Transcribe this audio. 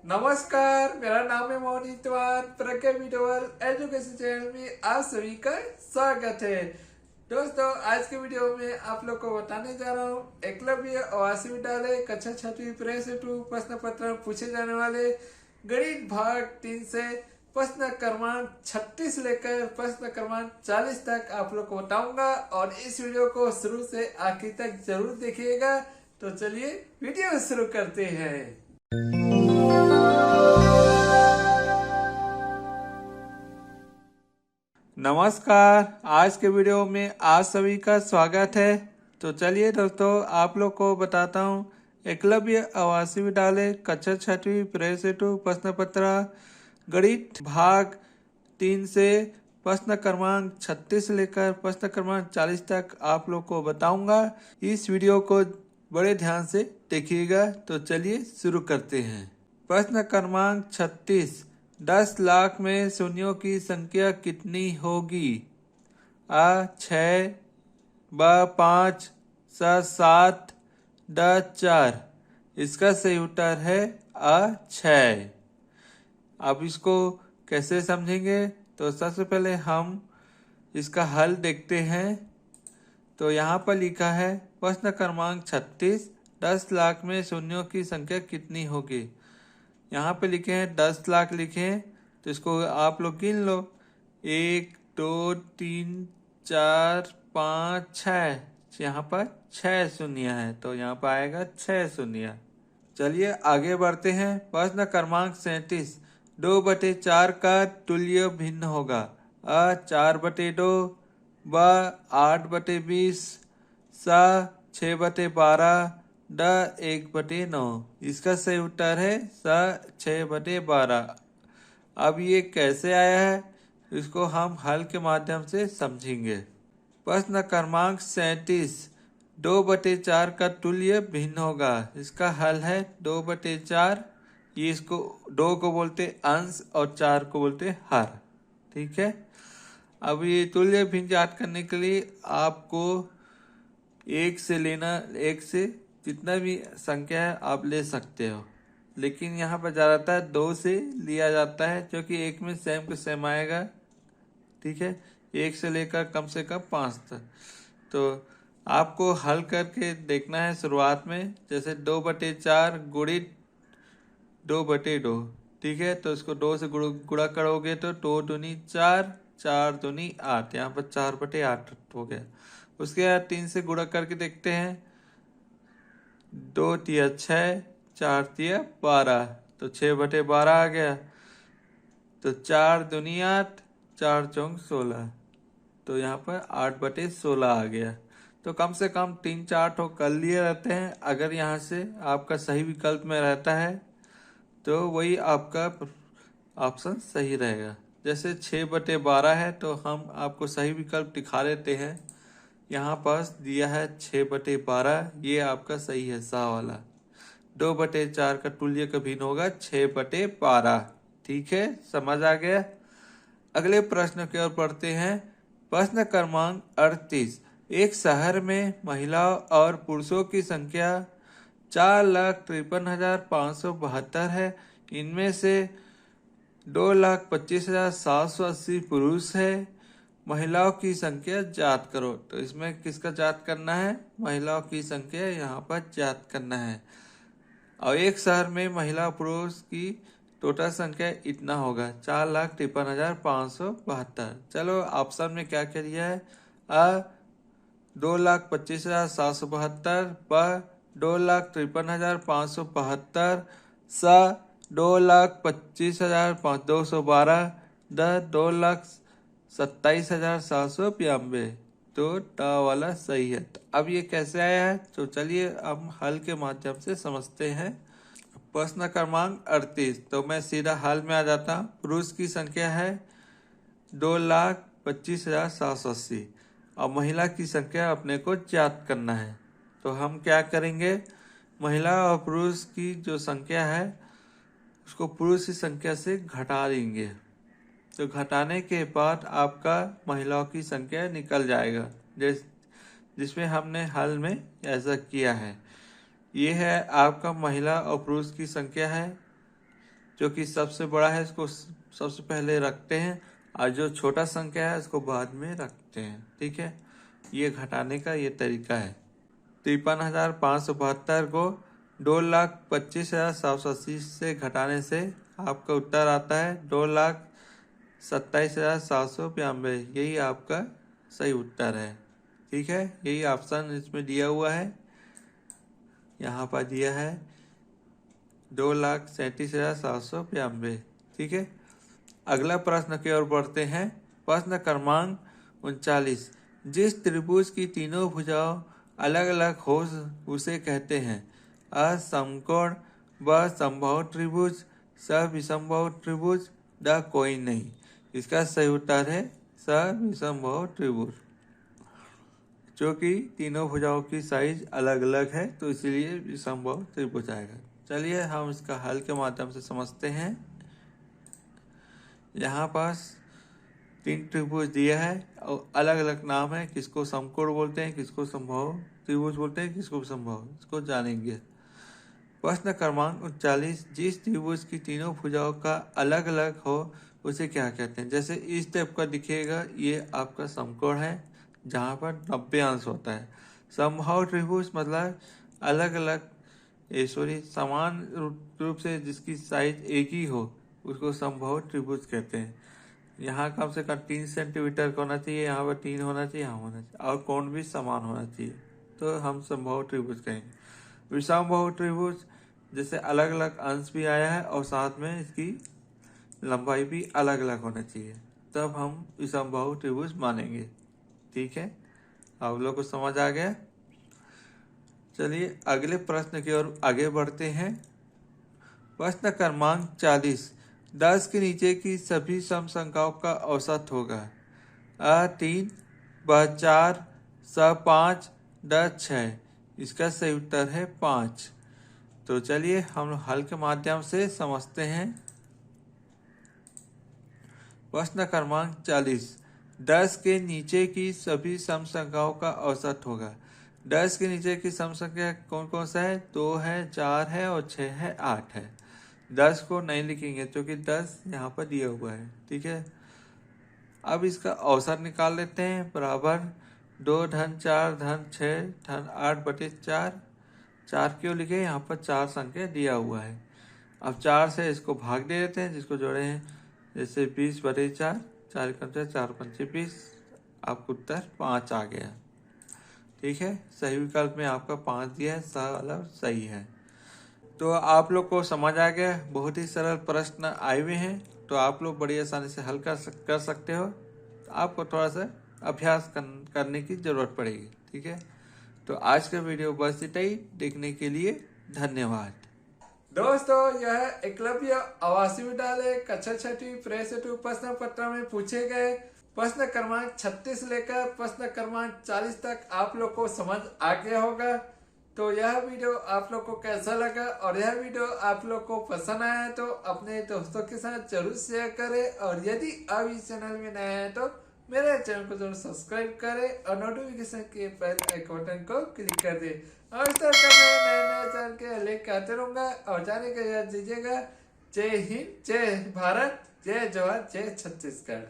नमस्कार, मेरा नाम है मोहित प्रज्ञा वीडियोल एजुकेशन चैनल में आप सभी का स्वागत है। दोस्तों, आज के वीडियो में आप लोग को बताने जा रहा हूँ एकलव्य आवासीय विद्यालय कक्षा छठी प्रेस टू प्रश्न पत्र में पूछे जाने वाले गणित भाग 3 से प्रश्न क्रमांक 36 लेकर प्रश्न क्रमांक 40 तक आप लोग को बताऊंगा और इस वीडियो को शुरू से आखिर तक जरूर देखिएगा। तो चलिए वीडियो शुरू करते हैं। नमस्कार, आज के वीडियो में आप सभी का स्वागत है। तो चलिए दोस्तों, आप लोग को बताता हूँ एकलव्य आवासीय विद्यालय कक्षा छठी प्रेस टू प्रश्न पत्र गणित भाग 3 से प्रश्न क्रमांक 36 लेकर प्रश्न क्रमांक 40 तक आप लोग को बताऊंगा। इस वीडियो को बड़े ध्यान से देखिएगा। तो चलिए शुरू करते हैं। प्रश्न क्रमांक 36, 10 लाख में शून्यों की संख्या कितनी होगी? आ 6, ब 5, स 7, ड 4। इसका सही उत्तर है आ 6। अब इसको कैसे समझेंगे? तो सबसे पहले हम इसका हल देखते हैं। तो यहाँ पर लिखा है प्रश्न क्रमांक 36, 10 लाख में शून्यों की संख्या कितनी होगी। यहाँ पे लिखे हैं 10 लाख लिखे हैं, तो इसको आप लोग गिन लो। 1 2 3 4 5 6। यहाँ पर 6 शून्य है, तो यहाँ पर आएगा 6 शून्य। चलिए आगे बढ़ते हैं। प्रश्न क्रमांक 37, 2/4 का तुल्य भिन्न होगा। अ 4/2, ब 8/20, स 6/12, ड 1/9। इसका सही उत्तर है स 6/12। अब ये कैसे आया है, इसको हम हल के माध्यम से समझेंगे। प्रश्न क्रमांक 37, 2/4 का तुल्य भिन्न होगा। इसका हल है 2/4। ये इसको 2 को बोलते अंश और 4 को बोलते हर। ठीक है। अब ये तुल्य भिन्न ज्ञात करने के लिए आपको 1 से लेना, 1 से जितना भी संख्या है आप ले सकते हो, लेकिन यहाँ पर ज़्यादातर 2 से लिया जाता है क्योंकि 1 में सेम को सेम आएगा। ठीक है। 1 से लेकर कम से कम 5 तक। तो आपको हल करके देखना है शुरुआत में। जैसे 2/4 गुणित 2/2। ठीक है। तो इसको 2 से गुणा करोगे तो 2 दूनी 4, 4 दूनी 8। यहाँ पर 4/8 हो गया। उसके बाद 3 से गुणा करके देखते हैं। 2 तिया 6, 4 तिया 12, तो 6/12 आ गया। तो 4 दूनी 8, 4 चौक 16, तो यहाँ पर 8/16 आ गया। तो कम से कम 3-4 ठो कर लिए रहते हैं। अगर यहाँ से आपका सही विकल्प में रहता है तो वही आपका ऑप्शन सही रहेगा। जैसे 6/12 है तो हम आपको सही विकल्प दिखा देते हैं। यहाँ पास दिया है 6/12, ये आपका सही है सा वाला। 2/4 का तुल्य का भिन्न होगा 6/12। ठीक है, समझ आ गया। अगले प्रश्न की ओर पढ़ते हैं। प्रश्न क्रमांक 38, एक शहर में महिलाओं और पुरुषों की संख्या 4,53,572 है। इनमें से 2,25,780 पुरुष है। महिलाओं की संख्या ज्ञात करो। तो इसमें किसका ज्ञात करना है? महिलाओं की संख्या यहाँ पर ज्ञात करना है। और एक शहर में महिला पुरुष की टोटल संख्या इतना होगा 4,53,572। चलो ऑप्शन में क्या क्या दिया है? अ 2,25,772, ब 2,53,572, स 2,25,212, द 2,27,792। तो ट वाला सही है। तो अब ये कैसे आया है, तो चलिए हम हल के माध्यम से समझते हैं। प्रश्न क्रमांक 38, तो मैं सीधा हल में आ जाता हूँ। पुरुष की संख्या है 2,25,780 और महिला की संख्या अपने को ज्ञात करना है। तो हम क्या करेंगे, महिला और पुरुष की जो संख्या है उसको पुरुष की संख्या से घटा देंगे। तो घटाने के बाद आपका महिलाओं की संख्या निकल जाएगा, जिसमें हमने हल में ऐसा किया है। ये है आपका महिला और पुरुष की संख्या है। जो कि सबसे बड़ा है इसको सबसे पहले रखते हैं और जो छोटा संख्या है उसको बाद में रखते हैं। ठीक है, ये घटाने का ये तरीका है। 53,572 को 2,25,780 से घटाने से आपका उत्तर आता है 2,27,792। यही आपका सही उत्तर है। ठीक है, यही ऑप्शन इसमें दिया हुआ है, यहाँ पर दिया है 2,37,792। ठीक है, अगला प्रश्न की ओर बढ़ते हैं। प्रश्न क्रमांक 39। जिस त्रिभुज की तीनों भुजाओं अलग अलग हो उसे कहते हैं अ समकोण, ब समबाहु त्रिभुज, स विषमबाहु त्रिभुज, द कोई नहीं। इसका सही उत्तर है स विषमबाहु त्रिभुज, जो कि तीनों भुजाओं की साइज अलग अलग है तो इसलिए विषमबाहु त्रिभुज आएगा। चलिए हम इसका हल के माध्यम से समझते हैं। यहाँ पास 3 त्रिभुज दिया है और अलग अलग नाम है, किसको समकोण बोलते हैं, किसको समबाहु त्रिभुज बोलते हैं, किसको समबाहु, इसको जानेंगे। प्रश्न क्रमांक 39। जिस त्रिभुज की तीनों भुजाओं का अलग अलग हो उसे क्या कहते हैं। जैसे इस टाइप का दिखेगा, ये आपका समकोण है जहाँ पर 90 अंश होता है। समबाहु त्रिभुज मतलब अलग अलग समान रूप से जिसकी साइज एक ही हो उसको समबाहु त्रिभुज कहते हैं। यहाँ कम से कम 3 सेंटीमीटर का होना चाहिए, यहाँ पर 3 होना चाहिए, यहाँ होना चाहिए, और कोण भी समान होना चाहिए, तो हम समबाहु त्रिभुज कहेंगे। विषमबाहु त्रिभुज जैसे अलग अलग अंश भी आया है और साथ में इसकी लंबाई भी अलग अलग होना चाहिए, तब हम विषमबाहु त्रिभुज मानेंगे। ठीक है, आप लोग को समझ आ गया। चलिए अगले प्रश्न की ओर आगे बढ़ते हैं। प्रश्न क्रमांक 40। 10 के नीचे की सभी सम संख्याओं का औसत होगा अ 3, ब 4, स 5, ड 6। इसका सही उत्तर है 5। तो चलिए हम हल के माध्यम से समझते हैं। प्रश्न क्रमांक 40। 10 के नीचे की सभी सम संख्याओं का औसत होगा। 10 के नीचे की सम संख्या कौन कौन सा है, 2 है, 4 है और 6 है, 8 है। 10 को नहीं लिखेंगे क्योंकि 10 यहाँ पर दिया हुआ है। ठीक है, अब इसका औसत निकाल लेते हैं। बराबर 2 धन 4 धन 6 धन 8/4। 4 क्यों लिखे, यहाँ पर 4 संख्या दिया हुआ है। अब 4 से इसको भाग दे देते हैं, जिसको जोड़े हैं, जैसे 20/4, 4 4 पंचे 20, आपको उत्तर 5 आ गया। ठीक है, सही विकल्प में आपका 5 दिया है, वाला सही है। तो आप लोग को समझ आ गया, बहुत ही सरल प्रश्न आए हुए हैं, तो आप लोग बड़ी आसानी से हल कर सकते हो। आपको थोड़ा सा अभ्यास करने की जरूरत पड़ेगी। ठीक है, तो आज का वीडियो बस इतना ही। देखने के लिए धन्यवाद। दोस्तों, यह एकलव्य आवासीय विद्यालय कक्षा 6वीं प्रेस प्रश्न पत्र में पूछे गए प्रश्न क्रमांक 36 लेकर प्रश्न क्रमांक 40 तक आप लोग को समझ आ गया होगा। तो यह वीडियो आप लोग को कैसा लगा और यह वीडियो आप लोग को पसंद आया तो अपने दोस्तों के साथ जरूर शेयर करें, और यदि आप इस चैनल में नए हैं तो मेरे चैनल को जरूर सब्सक्राइब करें और नोटिफिकेशन के बेल आइकन बटन को क्लिक कर दें। और इस तरह का मैं नए चैनल के लेकर आते रहूंगा, और जाने का याद दीजिएगा। जय हिंद, जय भारत, जय जवाहर, जय छत्तीसगढ़।